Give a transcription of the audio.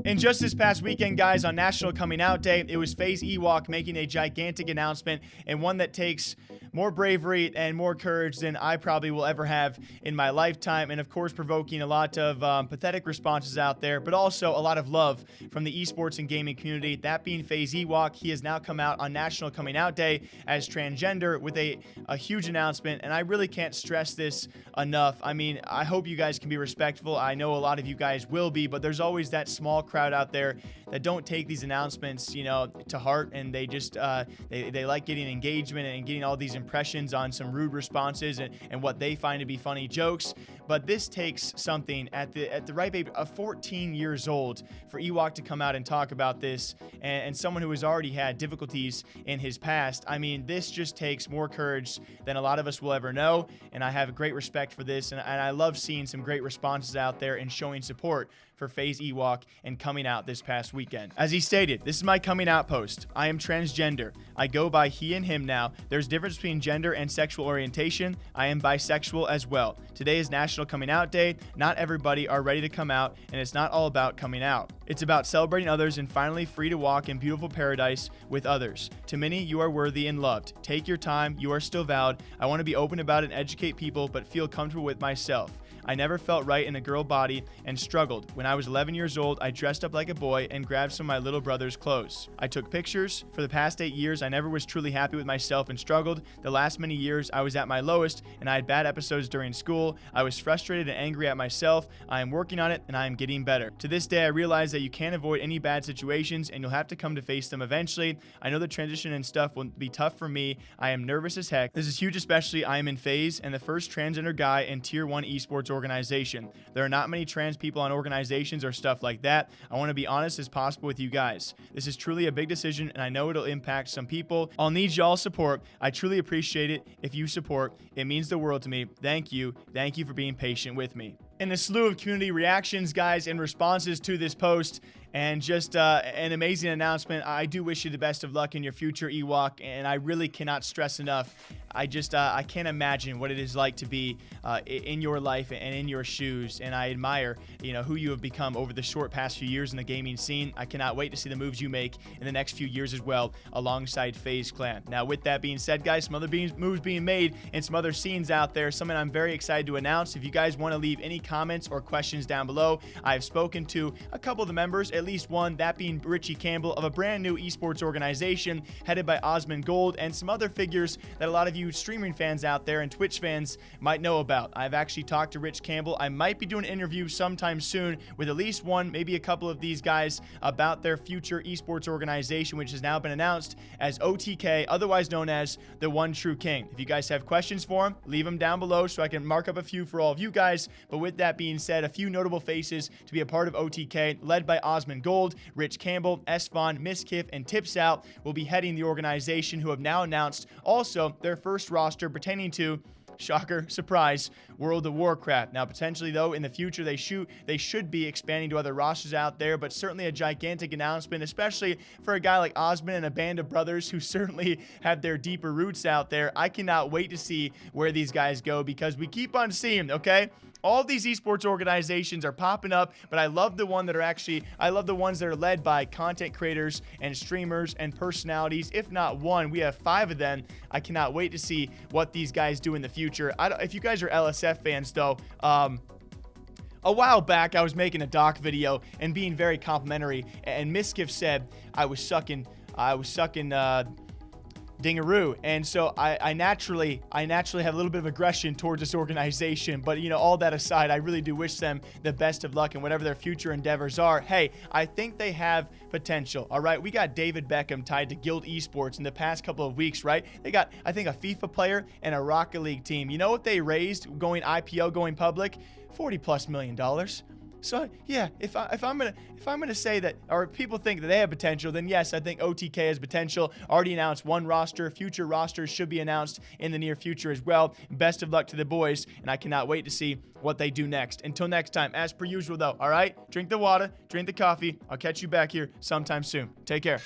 And just this past weekend, guys, on National Coming Out Day, it was FaZe Ewok making a gigantic announcement, and one that takes more bravery and more courage than I probably will ever have in my lifetime, and of course provoking a lot of pathetic responses out there, but also a lot of love from the esports and gaming community. That being FaZe Ewok, he has now come out on National Coming Out Day as transgender with a huge announcement, and I really can't stress this enough. I mean, I hope you guys can be respectful. I know a lot of you guys will be, but there's always that small crowd out there that don't take these announcements, you know, to heart, and they just they like getting engagement and getting all these impressions on some rude responses and what they find to be funny jokes. But this takes something at the right age of 14 years old for Ewok to come out and talk about this, and someone who has already had difficulties in his past. I mean, this just takes more courage than a lot of us will ever know, and I have great respect for this, and I love seeing some great responses out there and showing support for FaZe Ewok and coming out this past weekend. As he stated, "This is my coming out post. I am transgender. I go by he and him now. There's difference between gender and sexual orientation. I am bisexual as well. Today is National Coming Out Day. Not everybody are ready to come out, and it's not all about coming out. It's about celebrating others and finally free to walk in beautiful paradise with others. To many, you are worthy and loved. Take your time. You are still valid. I want to be open about it and educate people, but feel comfortable with myself. I never felt right in a girl body and struggled. When I was 11 years old, I dressed up like a boy and grabbed some of my little brother's clothes. I took pictures. For the past 8 years, I never was truly happy with myself and struggled. The last many years, I was at my lowest, and I had bad episodes during school. I was frustrated and angry at myself. I am working on it, and I am getting better. To this day, I realize that you can't avoid any bad situations, and you'll have to come to face them eventually. I know the transition and stuff will be tough for me. I am nervous as heck. This is huge, especially I am in FaZe and the first transgender guy in Tier 1 esports organization. There are not many trans people on organizations or stuff like that. I want to be honest as possible with you guys. This is truly a big decision, and I know it'll impact some people. I'll need y'all's support. I truly appreciate it if you support. It means the world to me. Thank you. Thank you for being patient with me." In a slew of community reactions, guys, and responses to this post, and just an amazing announcement. I do wish you the best of luck in your future, Ewok, and I really cannot stress enough. I can't imagine what it is like to be in your life and in your shoes, and I admire, you know, who you have become over the short past few years in the gaming scene. I cannot wait to see the moves you make in the next few years as well, alongside FaZe Clan. Now, with that being said, guys, some other moves being made and some other scenes out there, something I'm very excited to announce. If you guys want to leave any comments or questions down below, I've spoken to a couple of the members, at least one, that being Rich Campbell, of a brand new esports organization headed by Asmongold, and some other figures that a lot of you streaming fans out there and Twitch fans might know about. I've actually talked to Rich Campbell. I might be doing an interview sometime soon with at least one, maybe a couple of these guys about their future esports organization, which has now been announced as OTK, otherwise known as the One True King. If you guys have questions for him, leave them down below so I can mark up a few for all of you guys. But with that being said, a few notable faces to be a part of OTK, led by Asmongold, Rich Campbell, Esvon, Miskiff, and Tips Out will be heading the organization, who have now announced also their first roster pertaining to, shocker, surprise, World of Warcraft. Now, potentially, though, in the future, they should be expanding to other rosters out there, but certainly a gigantic announcement, especially for a guy like Osmond and a band of brothers who certainly have their deeper roots out there. I cannot wait to see where these guys go, because we keep on seeing, okay? All of these esports organizations are popping up, but I love the ones that are led by content creators and streamers and personalities. If not one, we have 5 of them. I cannot wait to see what these guys do in the future. If you guys are LSF fans, though, a while back, I was making a doc video and being very complimentary, and Miskiff said I was sucking dingaroo, and so I naturally have a little bit of aggression towards this organization. But, you know, all that aside, I really do wish them the best of luck in whatever their future endeavors are. Hey, I think they have potential. All right, we got David Beckham tied to Guild Esports in the past couple of weeks, right? They got, I think, a FIFA player and a Rocket League team. You know what they raised going IPO, going public? $40+ million. So yeah, if I'm gonna say that, or people think that they have potential, then yes, I think OTK has potential. Already announced one roster. Future rosters should be announced in the near future as well. Best of luck to the boys, and I cannot wait to see what they do next. Until next time, as per usual though, all right? Drink the water, drink the coffee. I'll catch you back here sometime soon. Take care.